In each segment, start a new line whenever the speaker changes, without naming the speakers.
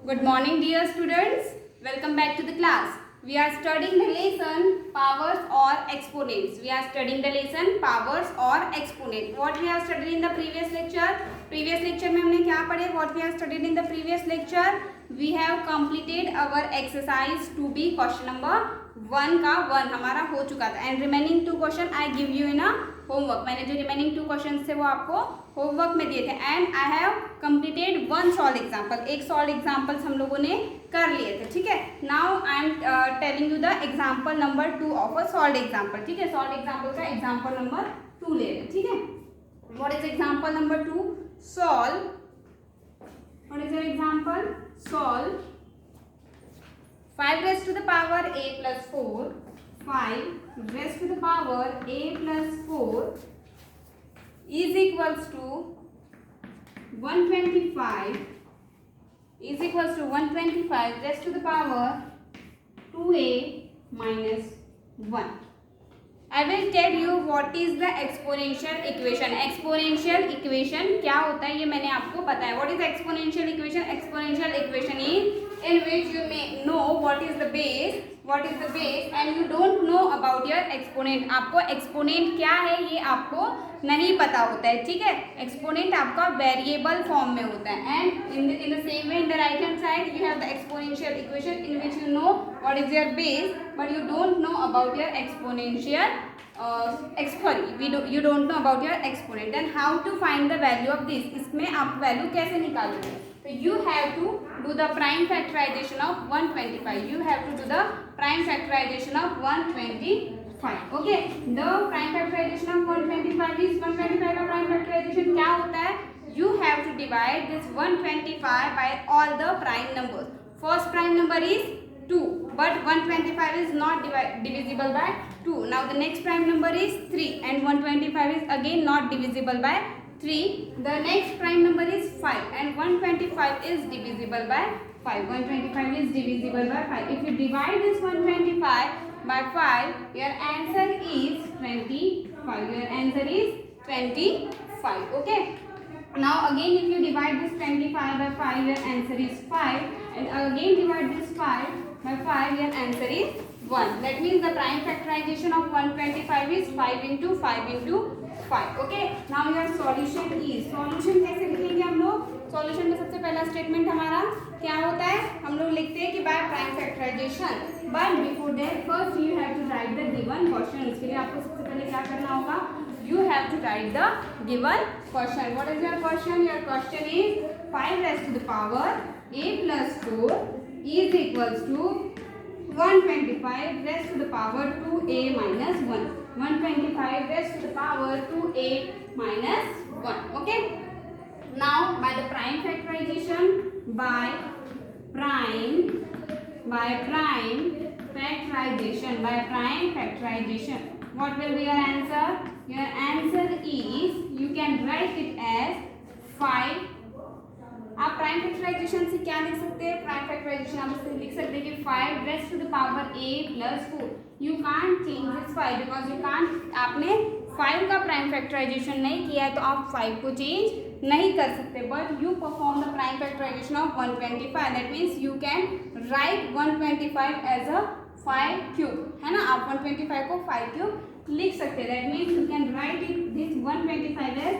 Good morning, dear students. Welcome back to the class. We are studying the lesson powers or exponents. We are studying the lesson powers or exponent. What we have studied in the previous lecture? Previous lecture में हमने क्या पढ़े? What we have studied in the previous lecture? We have completed our exercise to be question number 1 का 1 हमारा हो चुका था. And remaining 2 question I give you in a homework. मैंने जो remaining 2 questions थे वो आपको होमवर्क में दिए थे. And I have completed 1 solve example. एक सॉल्व एग्जाम्पल्स हम लोगों ने कर लिए थे. ठीक है. Now I am telling you the example number 2 of a solve example. ठीक है. सॉल्व एग्जाम्पल का एग्जाम्पल नंबर 2 ले रहे. ठीक है. What is example number 2? Solve. What is your example? Solve 5 raised to the power a plus 4. 5 raised to the power a plus 4 is equals to 125 raised to the power 2a minus 1. I will tell you what is the exponential equation. Exponential equation क्या होता है ये मैंने आपको बताया. What is the exponential equation? Exponential equation is in which you may know what is the base and you don't know about your exponent. आपको exponent क्या है ये आपको नहीं पता होता है. ठीक है. एक्सपोनेंट आपका वेरिएबल फॉर्म में होता है. And in the same way in the right hand side you have the exponential equation in which you know what is your base but you don't know about your exponential you don't know about your exponent. and how to find the value of this? इसमें आप value कैसे निकालोगे? तो you have to do the prime factorization of 125. You have to do the prime factorization of 125. Okay. The prime factorization of 125 is 125 का prime factorization क्या होता है? You have to divide this 125 by all the prime numbers. First prime number is 2, but 125 is not divisible by 2. Now the next prime number is 3 and 125 is again not divisible by 3. The next prime number is 5 and 125 is divisible by 5. 125 is divisible by 5. If you divide this 125 by 5, your answer is 25. Your answer is 25. Okay. Now again if you divide this 25 by 5, your answer is 5. And again divide this 5 by 5, your answer is 1. That means the prime factorization of 125 is 5 into 5 into 5. Okay. Now your solution is. Solution कैसे लिखेंगे हम लोग? Solution में सबसे पहला statement हमारा क्या होता है? हम लोग लिखते हैं कि by prime factorization. But before that first you have to write the given question. इसके लिए आपको सबसे पहले क्या करना होगा? You have to write the given question. What is your question? Your question is 5 raised to the power a plus 4 is equals to 125 raised to the power 2a minus 1. 125 raised to the power 2a minus 1. Okay. Now by the prime factorization, by prime factorization, what will be your answer? Your answer is, you can write it as 5. आप prime factorisation से क्या लिख सकते हैं? Prime factorisation आप इससे लिख सकते हैं कि 5 raised to the power a plus 4. You can't change this 5 because you can't. आपने 5 का प्राइम फैक्टराइजेशन नहीं किया है तो आप 5 को चेंज नहीं कर सकते. But you perform the prime factorization of 125. That means you can write 125 as a 5 cube. है ना. आप 125 को 5 क्यूब लिख सकते हैं. That means you can write it this 125 as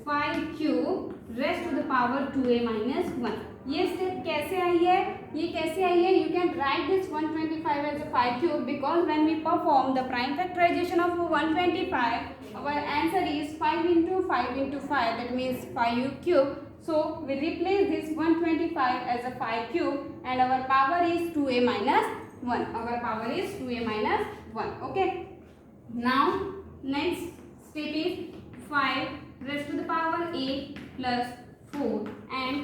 5 cube raised to the power 2a minus 1. ये step कैसे आई है? ये कैसे आई है? You can write this 125 as a 5 cube because when we perform the prime factorization of 125, our answer is 5 into 5 into 5. That means 5 cube. So we replace this 125 as a 5 cube and our power is 2a minus 1. Our power is 2a minus 1. Okay. Now next step is 5 raised to the power a plus 4. and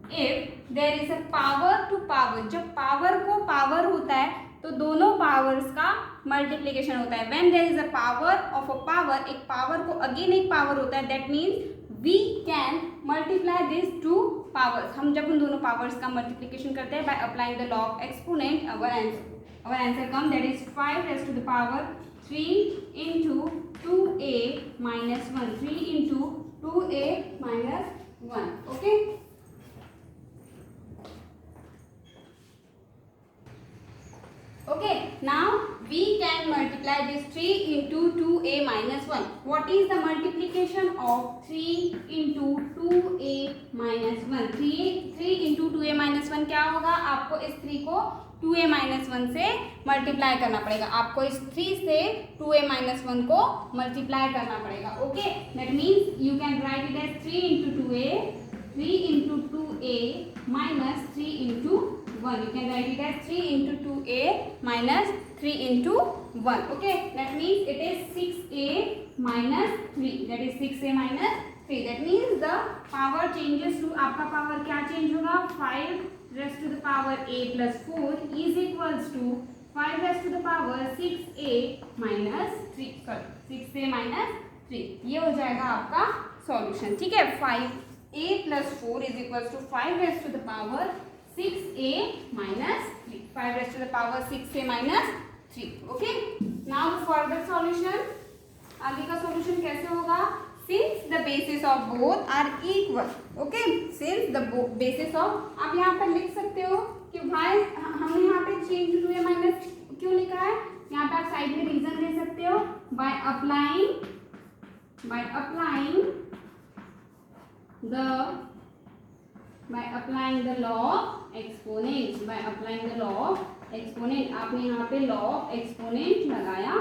if there is a power to power, जब power को power होता है तो दोनों powers का multiplication होता है. When there is a power of a power, एक पावर को अगेन एक पावर होता है. That means we can multiply this two powers. हम जब उन दोनों पावर्स का मल्टीप्लीकेशन करते हैं by applying the law of exponent, our answer comes, that is 5 raised to the power 3 into 2a minus 1. 3 into 2a minus 1. Okay. Okay, now we can multiply this 3 into 2a minus 1. What is the multiplication of 3 into 2a minus 1? 3 into 2a minus 1 क्या होगा? आपको इस 3 को 2a minus 1 से multiply करना पड़ेगा. आपको इस 3 से 2a minus 1 को मल्टीप्लाई करना पड़ेगा. Okay, that means you can write it as 3 into 2a, 3 into 2a minus 3 into 1. You can write it as 3 into 2a minus 3 into 1. Okay, that means it is 6a minus 3. That is 6a minus 3. That means the power changes to, आपका power क्या change होगा? 5 raised to the power a plus 4 is equals to 5 raised to the power 6a minus 3. Sorry, 6a minus 3. ये हो जाएगा आपका solution. ठीक है, 5a plus 4 is equals to 5 raised to the power 6a minus 3. 5 raised to the power 6a minus 3. Okay. Now further solution. आगे का solution कैसे होगा? Since the bases of both are equal. Okay. Since the bases of, आप यहाँ पर लिख सकते हो कि भाई हमने यहाँ पे change to a minus क्यों लिखा है? यहाँ पे आप साइड में रीजन दे सकते हो. By applying the law of exponents. By applying the law of exponent. आपने यहाँ पे law of exponent लगाया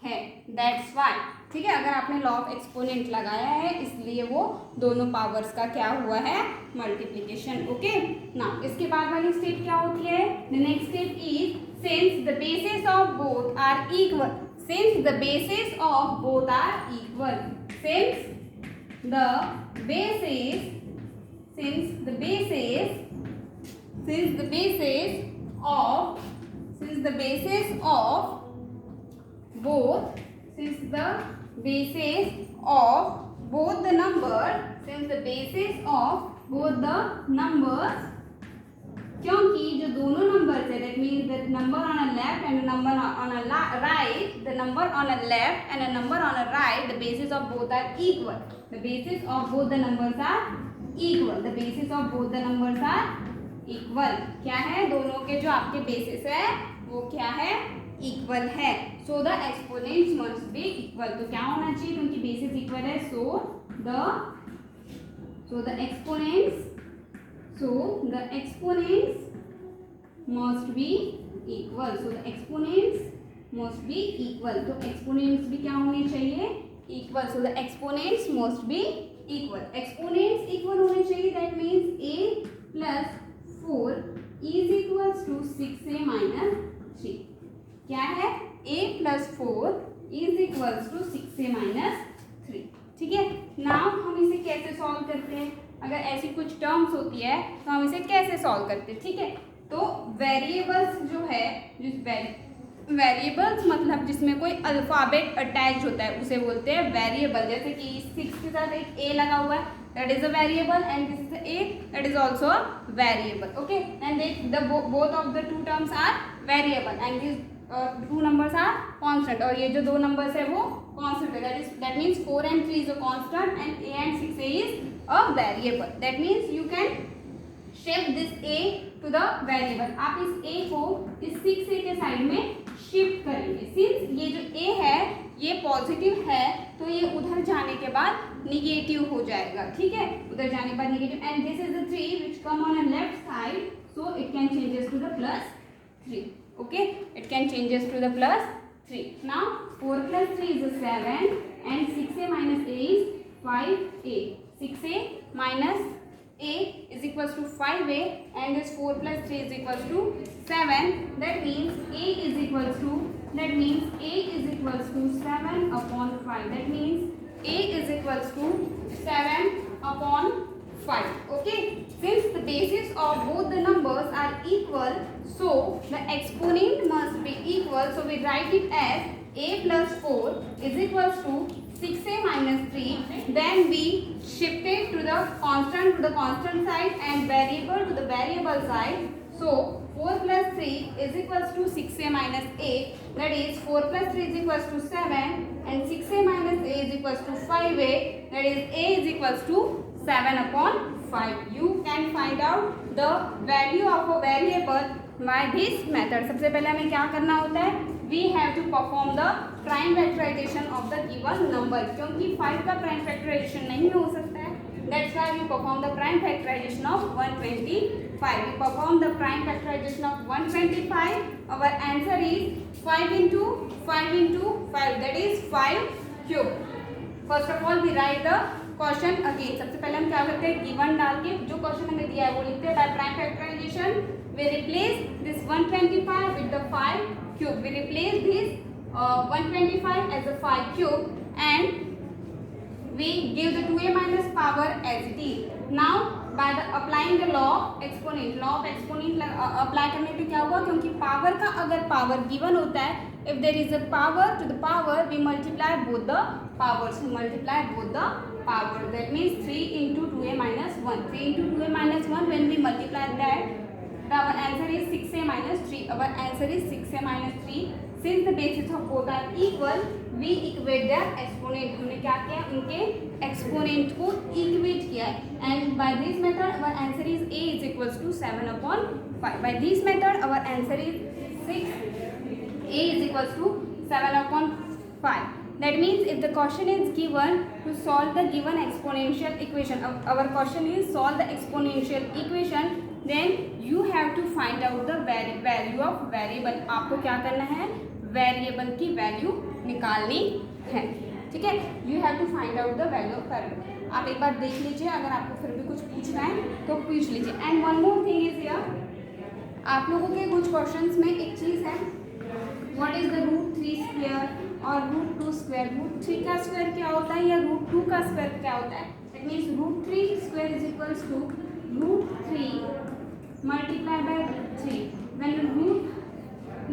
है. That's why. ठीक है, अगर आपने law of exponent लगाया है इसलिए वो दोनों पावर्स का क्या हुआ है? मल्टीप्लीकेशन. ओके. नाउ इसके बाद वाली स्टेप क्या होती है? The next step is since the bases of both are equal. Since the bases of both are equal. Since the bases of both the numbers, क्योंकि जो दोनों नंबर्स है, that means the number on a left and a number on a right, the number on a left and a number on a right, the bases of both are equal. The bases of both the numbers are equal. The bases of both the numbers are equal. क्या है? दोनों के जो आपके bases है वो क्या है? Equal है. So the exponents must be equal. तो क्या होना चाहिए? क्योंकि bases equal है, so the exponents must be equal. So the exponents must be equal. तो exponents भी क्या होने चाहिए? Equal. So the exponents must be equal. Exponents equal होने चाहिए. That means a plus 4 is equals to 6a minus 3. क्या है? a plus 4 is equals to 6a minus 3. ठीक है. Now हम इसे कैसे सॉल्व करते हैं? अगर ऐसी कुछ टर्म्स होती है तो हम इसे कैसे सॉल्व करते हैं? ठीक है, तो वेरिएबल्स जो है, वेरिएबल्स मतलब जिसमें कोई अल्फाबेट अटैच होता है उसे बोलते हैं वेरिएबल. जैसे कि 6 के साथ एक a लगा हुआ है, that is a variable, and this is a, that is also a variable. Okay, and the both of the two terms are variable and this two numbers are constant. और ये जो दो नंबर्स है वो constant है. That means 4 and 3 is a constant and a and 6a is a variable. That means you can shift this a to the variable. आप इस a को इस 6a के साइड में शिफ्ट करेंगे. सिंस ये जो a है ये पॉजिटिव है तो ये उधर जाने के बाद निगेटिव हो जाएगा. ठीक है, उधर जाने के बाद negative. And this is the 3 which come on a left side, so it can changes to the plus 3. Okay, it can changes to the plus 3. Now 4 plus 3 is a 7 and 6a minus a is 5a. 6a minus a is equals to 5a and this 4 plus 3 is equals to 7. That means a is equals to 7 upon 5. That means a is equals to 7 upon 5. Okay, since the bases of both the numbers are equal, so the exponent must be equal. So we write it as a plus 4 is equals to 6a minus 3. Then we shift it to the constant side and variable to the variable side. So 4 plus 3 is equals to 6a minus a. That is 4 plus 3 is equals to 7 and 6a minus a is equals to 5a. That is a is equals to 7 upon 5. You can find out the value of a variable by this method. सबसे पहले हमें क्या करना होता है? We have to perform the prime factorization of the given number. क्योंकि 5 का prime factorization नहीं हो सकता है, that's why we perform the prime factorization of 125. We perform the prime factorization of 125. Our answer is 5 into 5 into 5, that is 5 cube. First of all we write the question again. सबसे पहले हम क्या करते हैं? गिवन डाल के जो question हमें दिया है वो लिखते हैं. By prime factorization we replace this 125 with the 5 cube. We replace this 125 as a 5 cube and we give the 2a minus power as it is. Now by the applying the law of exponent apply करने पे क्या हुआ? क्योंकि power का अगर power given होता है, if there is a power to the power we multiply both the powers. We multiply both the power. That means 3 into 2a minus 1. 3 into 2a minus 1, when we multiply that our answer is 6a minus 3. Our answer is 6a minus 3. Since the basis of both are equal, we equate their exponent. हमने क्या किया? उनके exponent को equate किया है. And by this method our answer is a is equals to 7/5. By this method our answer is 6. A is equals to 7/5. That means if the question is given to solve the given exponential equation, our question is solve the exponential equation, then you have to find out the value of variable. आपको क्या करना है? Variable की value निकालनी है. ठीक है, you have to find out the value of variable. आप एक बार देख लीजिए, अगर आपको फिर भी कुछ पूछना है तो पूछ लीजिए. And one more thing is here, आप लोगों के कुछ क्वेश्चंस में एक चीज़ है, what is the root 3 square और रूट 2 स्क्वायर. रूट 3 का स्क्वायर क्या होता है या रूट 2 का स्क्वायर क्या होता है? That means root 3 square is equals to root 3 multiply by root 3. When root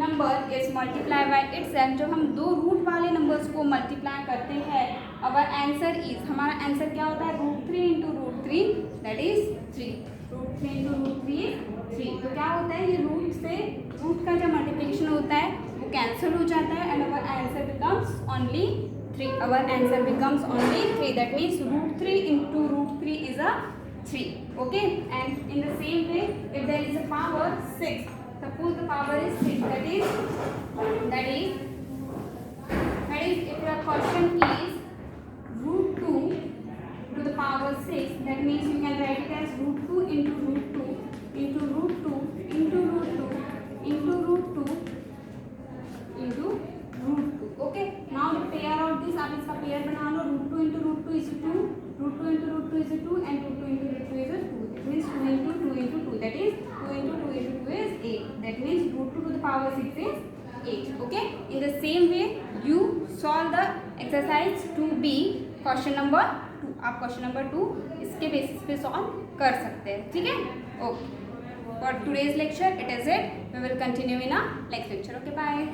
number is multiply by itself, जब हम दो रूट वाले नंबर्स को मल्टीप्लाई करते हैं, अवर आंसर इज, हमारा आंसर क्या होता है? Root 3 into root 3 that is 3. Root 3 into root 3 is 3. तो क्या होता है? ये रूट से रूट का जो मल्टीप्लिकेशन होता है वो कैंसिल हो जाता है and our answer becomes only 3. Our answer becomes only 3. That means root 3 into root 3 is a 3. Okay, and in the same way if there is a power 6, suppose the power is 6, that is if your question is root 2 to the power 6, that means you can write it as root 2 into root 2 into root 2 into root 2 into root 2 into root 2. Okay, now pair out this. आप इसका pair बना लो. root 2 into root 2 is 2, root 2 into root 2 is 2 and root 2 into root 2 is 2. That means 2 into 2 into 2, that is 2 into 2 into 2 is 8. That means root 2 to the power 6 is 8. Okay, in the same way you solve the exercise 2b question number 2. आप question number 2 इसके basis पे solve कर सकते हैं. ठीक है, okay. For today's lecture it is it. We will continue in a next lecture. Okay, bye.